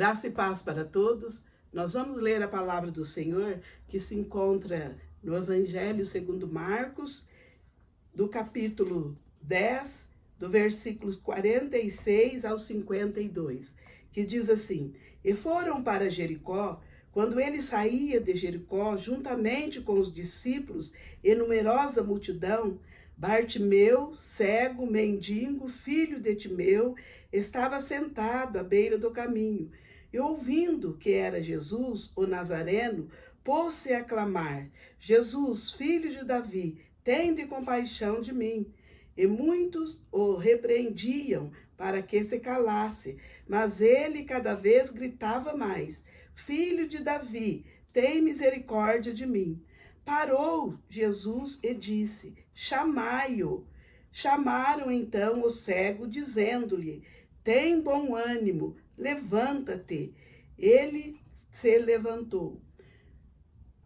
Graça e paz para todos. Nós vamos ler a palavra do Senhor que se encontra no Evangelho segundo Marcos, do capítulo 10, do versículo 46 ao 52, que diz assim: E foram para Jericó. Quando ele saía de Jericó, juntamente com os discípulos e numerosa multidão, Bartimeu, cego, mendigo, filho de Timeu, estava sentado à beira do caminho, e ouvindo que era Jesus, o Nazareno, pôs-se a clamar: Jesus, filho de Davi, tende compaixão de mim. E muitos o repreendiam para que se calasse, mas ele cada vez gritava mais: Filho de Davi, tem misericórdia de mim. Parou Jesus e disse: Chamai-o. Chamaram então o cego, dizendo-lhe: Tem bom ânimo, levanta-te. Ele se levantou.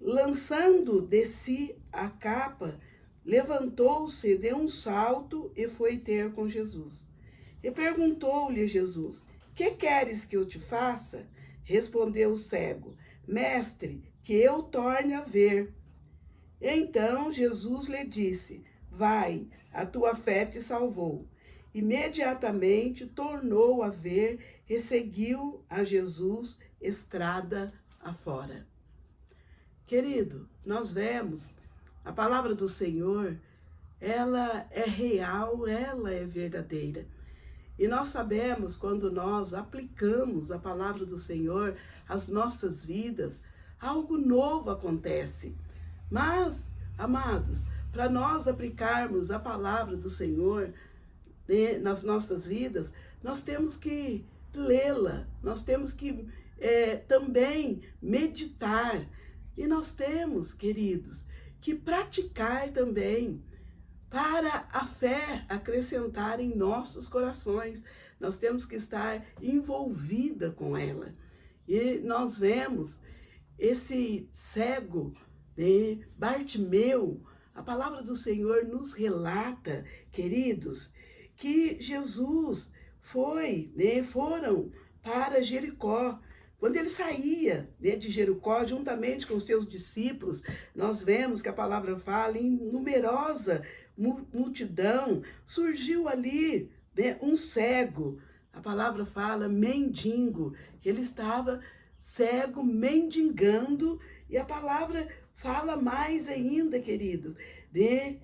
Lançando de si a capa, levantou-se de um salto e foi ter com Jesus. E perguntou-lhe Jesus: Que queres que eu te faça? Respondeu o cego: Mestre, que eu torne a ver. Então Jesus lhe disse: Vai, a tua fé te salvou. Imediatamente tornou a ver e seguiu a Jesus estrada afora. Querido, nós vemos a palavra do Senhor, ela é real, ela é verdadeira. E nós sabemos, quando nós aplicamos a palavra do Senhor às nossas vidas, algo novo acontece. Mas, amados, para nós aplicarmos a palavra do Senhor, né, nas nossas vidas, nós temos que lê-la, nós temos que também meditar. E nós temos, queridos, que praticar também, para a fé acrescentar em nossos corações. Nós temos que estar envolvida com ela. E nós vemos esse cego, né, Bartimeu. A palavra do Senhor nos relata, queridos, que Jesus foram para Jericó. Quando ele saía, né, de Jericó, juntamente com os seus discípulos, nós vemos que a palavra fala em numerosa multidão, surgiu ali, né, um cego. A palavra fala mendigo, que ele estava cego, mendigando, e a palavra fala mais ainda, querido, né,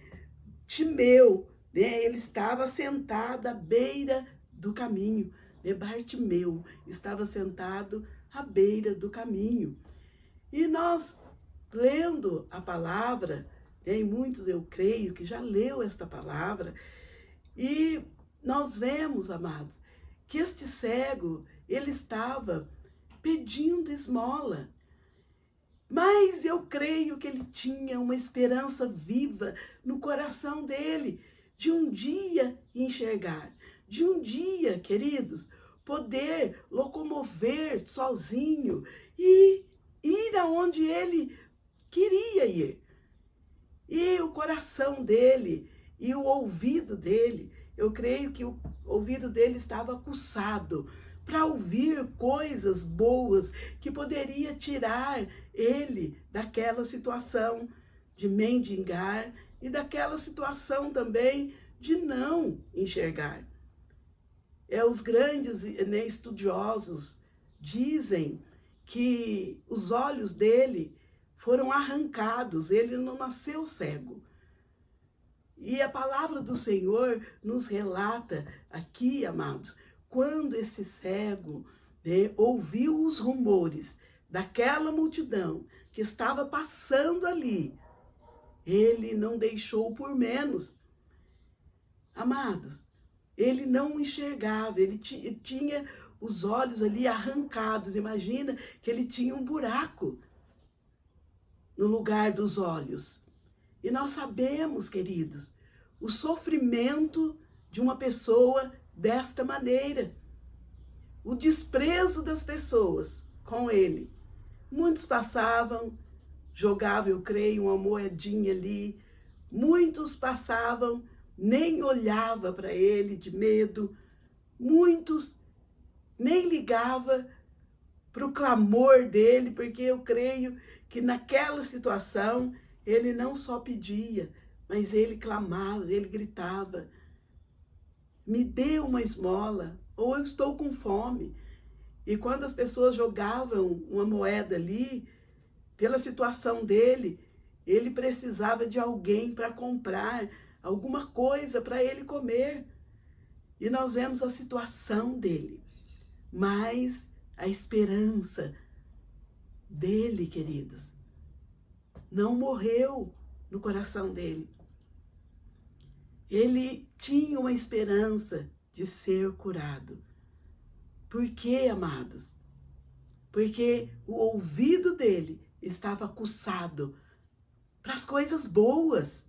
Timeu, né, ele estava sentado à beira do caminho, né, Bartimeu estava sentado à beira do caminho. E nós, lendo a palavra, e muitos eu creio que já leu esta palavra, e nós vemos, amados, que este cego, ele estava pedindo esmola. Mas eu creio que ele tinha uma esperança viva no coração dele, de um dia enxergar, de um dia, queridos, poder locomover sozinho e ir aonde ele queria ir. E o coração dele e o ouvido dele, eu creio que o ouvido dele estava aguçado para ouvir coisas boas que poderia tirar ele daquela situação de mendigar e daquela situação também de não enxergar. Os grandes, né, estudiosos dizem que os olhos dele foram arrancados, ele não nasceu cego. E a palavra do Senhor nos relata aqui, amados, quando esse cego, né, ouviu os rumores daquela multidão que estava passando ali, ele não deixou por menos. Amados, ele não enxergava, ele tinha os olhos ali arrancados. Imagina que ele tinha um buraco no lugar dos olhos. E nós sabemos, queridos, o sofrimento de uma pessoa desta maneira, o desprezo das pessoas com ele. Muitos passavam, jogavam, eu creio, uma moedinha ali. Muitos passavam, nem olhava para ele de medo. Muitos nem ligava para o clamor dele, porque eu creio que naquela situação ele não só pedia, mas ele clamava, ele gritava: me dê uma esmola, ou eu estou com fome. E quando as pessoas jogavam uma moeda ali, pela situação dele, ele precisava de alguém para comprar alguma coisa para ele comer. E nós vemos a situação dele, mas a esperança dele, queridos, não morreu no coração dele. Ele tinha uma esperança de ser curado. Por quê, amados? Porque o ouvido dele estava aguçado para as coisas boas.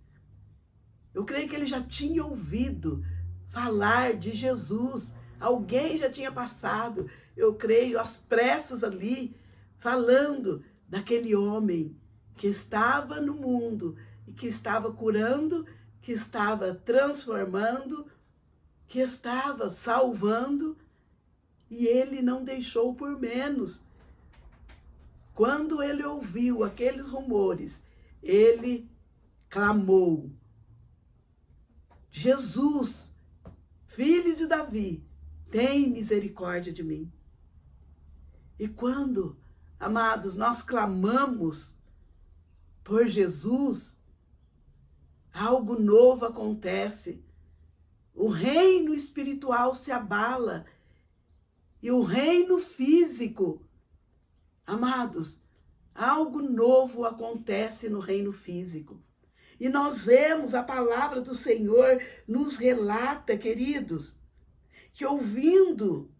Eu creio que ele já tinha ouvido falar de Jesus. Alguém já tinha passado, eu creio, às pressas ali, falando daquele homem que estava no mundo e que estava curando, que estava transformando, que estava salvando, e ele não deixou por menos. Quando ele ouviu aqueles rumores, ele clamou: Jesus, filho de Davi, tem misericórdia de mim. E quando, amados, nós clamamos por Jesus, algo novo acontece. O reino espiritual se abala e o reino físico, amados, algo novo acontece no reino físico. E nós vemos a palavra do Senhor nos relata, queridos, que ouvindo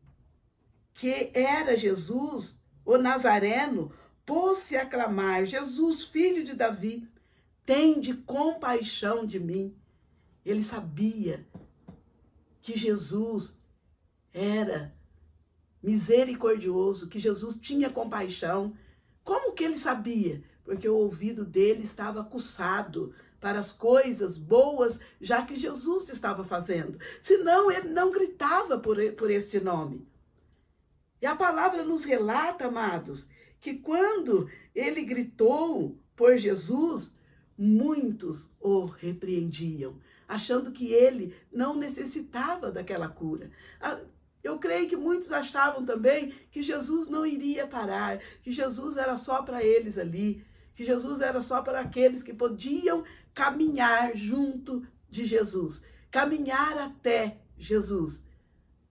que era Jesus, o Nazareno, pôs-se a clamar: Jesus, filho de Davi, tende compaixão de mim. Ele sabia que Jesus era misericordioso, que Jesus tinha compaixão. Como que ele sabia? Porque o ouvido dele estava aguçado para as coisas boas, já que Jesus estava fazendo. Senão ele não gritava por esse nome. E a palavra nos relata, amados, que quando ele gritou por Jesus, muitos o repreendiam, achando que ele não necessitava daquela cura. Eu creio que muitos achavam também que Jesus não iria parar, que Jesus era só para eles ali, que Jesus era só para aqueles que podiam caminhar junto de Jesus, caminhar até Jesus.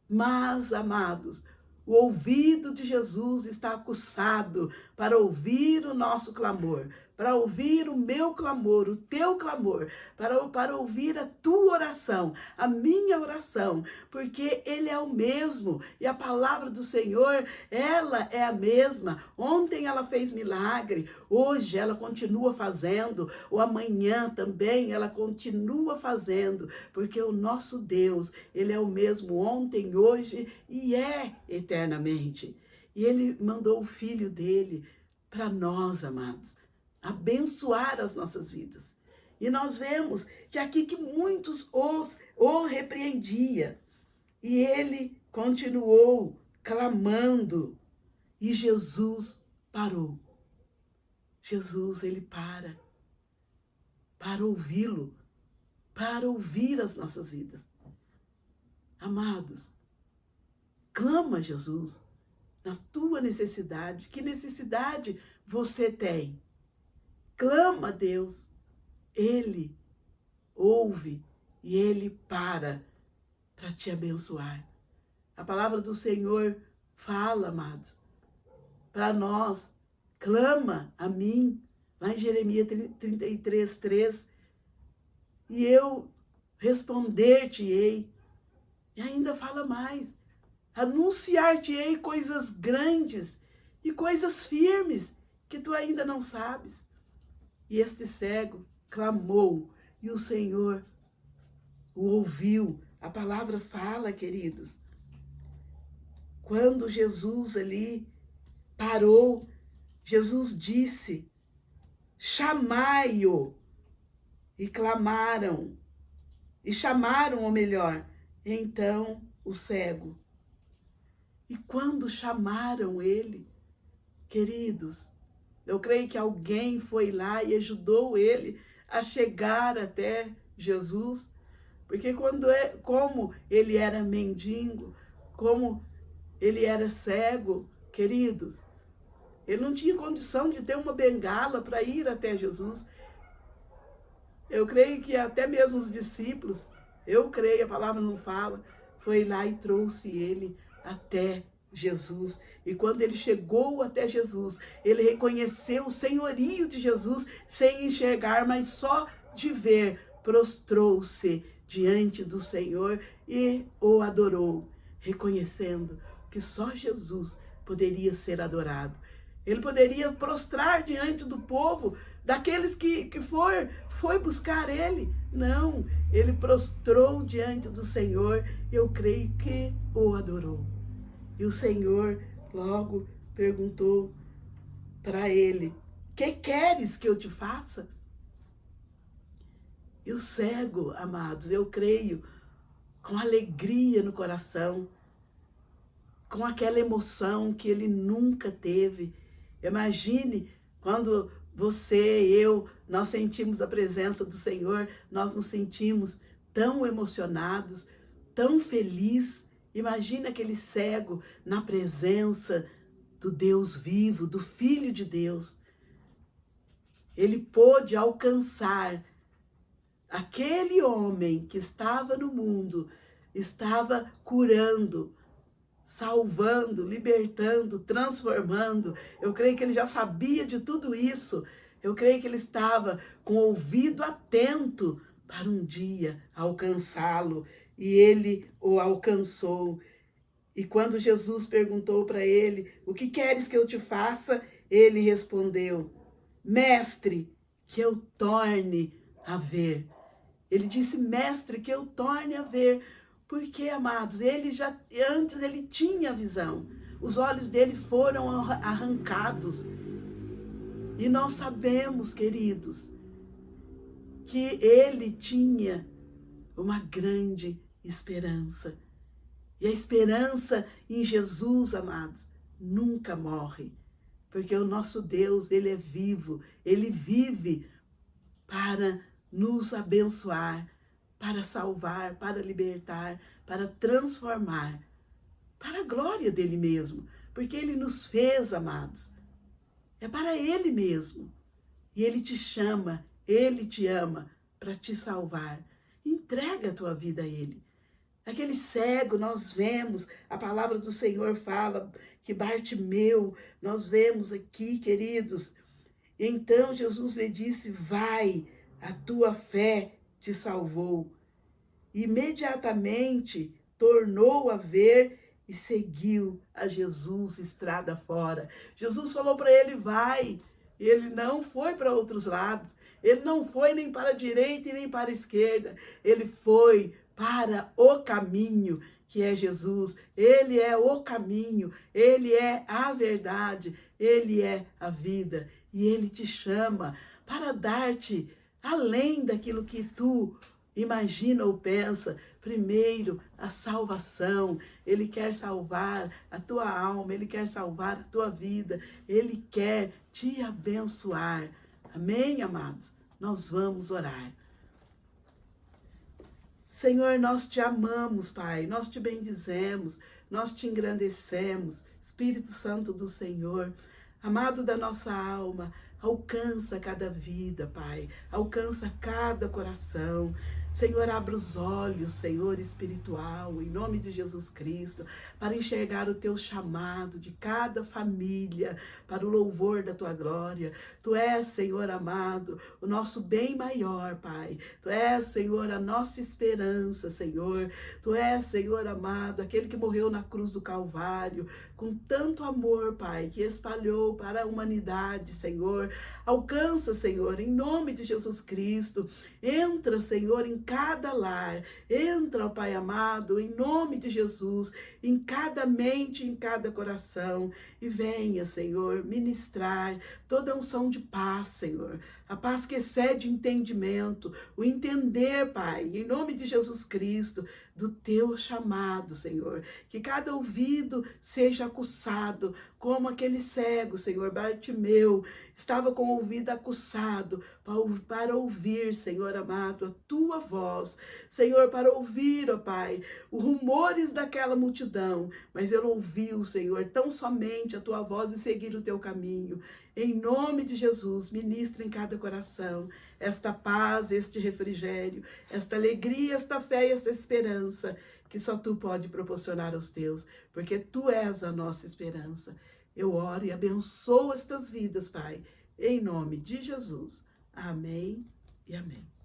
Mas, amados, o ouvido de Jesus está aguçado para ouvir o nosso clamor, para ouvir o meu clamor, o teu clamor, para ouvir a tua oração, a minha oração, porque Ele é o mesmo e a palavra do Senhor, ela é a mesma. Ontem ela fez milagre, hoje ela continua fazendo, ou amanhã também ela continua fazendo, porque o nosso Deus, Ele é o mesmo ontem, hoje e é eternamente. E Ele mandou o Filho dele para nós, amados, abençoar as nossas vidas. E nós vemos que aqui que muitos o repreendia. E ele continuou clamando. E Jesus parou. Jesus, ele para ouvi-lo, para ouvir as nossas vidas. Amados, clama a Jesus na tua necessidade. Que necessidade você tem? Clama a Deus, Ele ouve e Ele para te abençoar. A palavra do Senhor fala, amados, para nós: clama a mim, lá em Jeremias 33, 3, e eu responder-te-ei. E ainda fala mais: anunciar-te-ei coisas grandes e coisas firmes que tu ainda não sabes. E este cego clamou e o Senhor o ouviu. A palavra fala, queridos, quando Jesus ali parou, Jesus disse: chamai-o. E clamaram, e chamaram, ou melhor, então o cego. E quando chamaram ele, Queridos, eu creio que alguém foi lá e ajudou ele a chegar até Jesus, porque como ele era mendigo, como ele era cego, queridos, ele não tinha condição de ter uma bengala para ir até Jesus. Eu creio que até mesmo os discípulos, eu creio, a palavra não fala, foi lá e trouxe ele até Jesus. E quando ele chegou até Jesus, ele reconheceu o senhorio de Jesus sem enxergar, mas só de ver, prostrou-se diante do Senhor e o adorou, reconhecendo que só Jesus poderia ser adorado. Ele poderia prostrar diante do povo, daqueles que foi buscar ele. Não, ele prostrou diante do Senhor, eu creio que o adorou. E o Senhor logo perguntou para ele: que queres que eu te faça? E o cego, amados, eu creio, com alegria no coração, com aquela emoção que ele nunca teve. Imagine quando você e eu, nós sentimos a presença do Senhor, nós nos sentimos tão emocionados, tão felizes. Imagina aquele cego na presença do Deus vivo, do Filho de Deus. Ele pôde alcançar aquele homem que estava no mundo, estava curando, salvando, libertando, transformando. Eu creio que ele já sabia de tudo isso. Eu creio que ele estava com o ouvido atento para um dia alcançá-lo. E ele o alcançou. E quando Jesus perguntou para ele: o que queres que eu te faça? Ele respondeu: mestre, que eu torne a ver. Ele disse: mestre, que eu torne a ver. Porque, amados, antes ele tinha visão. Os olhos dele foram arrancados. E nós sabemos, queridos, que ele tinha uma grande esperança. E a esperança em Jesus, amados, nunca morre. Porque o nosso Deus, ele é vivo. Ele vive para nos abençoar, para salvar, para libertar, para transformar, para a glória dele mesmo, porque ele nos fez, amados, é para ele mesmo, e ele te chama, ele te ama para te salvar. Entrega a tua vida a ele. Aquele cego, nós vemos, a palavra do Senhor fala que Bartimeu, nós vemos aqui, queridos, então Jesus lhe disse: vai, a tua fé te salvou. Imediatamente tornou a ver e seguiu a Jesus estrada fora. Jesus falou para ele: vai. Ele não foi para outros lados. Ele não foi nem para a direita e nem para a esquerda. Ele foi para o caminho, que é Jesus. Ele é o caminho, ele é a verdade, ele é a vida. E ele te chama para dar-te além daquilo que tu imagina ou pensa. Primeiro, a salvação. Ele quer salvar a tua alma, ele quer salvar a tua vida, ele quer te abençoar. Amém, amados? Nós vamos orar. Senhor, nós te amamos, Pai, nós te bendizemos, nós te engrandecemos. Espírito Santo do Senhor, amado da nossa alma, alcança cada vida, Pai, alcança cada coração. Senhor, abra os olhos, Senhor, espiritual, em nome de Jesus Cristo, para enxergar o teu chamado de cada família, para o louvor da tua glória. Tu és, Senhor amado, o nosso bem maior, Pai. Tu és, Senhor, a nossa esperança, Senhor. Tu és, Senhor amado, aquele que morreu na cruz do Calvário, com tanto amor, Pai, que espalhou para a humanidade, Senhor. Alcança, Senhor, em nome de Jesus Cristo. Entra, Senhor, em cada lar. Entra, ó Pai amado, em nome de Jesus, em cada mente, em cada coração. E venha, Senhor, ministrar toda a unção de paz, Senhor. A paz que excede entendimento, o entender, Pai, em nome de Jesus Cristo, do teu chamado, Senhor. Que cada ouvido seja aguçado, como aquele cego, Senhor, Bartimeu, estava com o ouvido aguçado para ouvir, Senhor amado, a tua voz. Senhor, para ouvir, ó Pai, os rumores daquela multidão, mas ele ouviu, Senhor, tão somente a tua voz e seguir o teu caminho. Em nome de Jesus, ministra em cada coração esta paz, este refrigério, esta alegria, esta fé e esta esperança que só tu pode proporcionar aos teus, porque tu és a nossa esperança. Eu oro e abençoo estas vidas, Pai, em nome de Jesus. Amém e amém.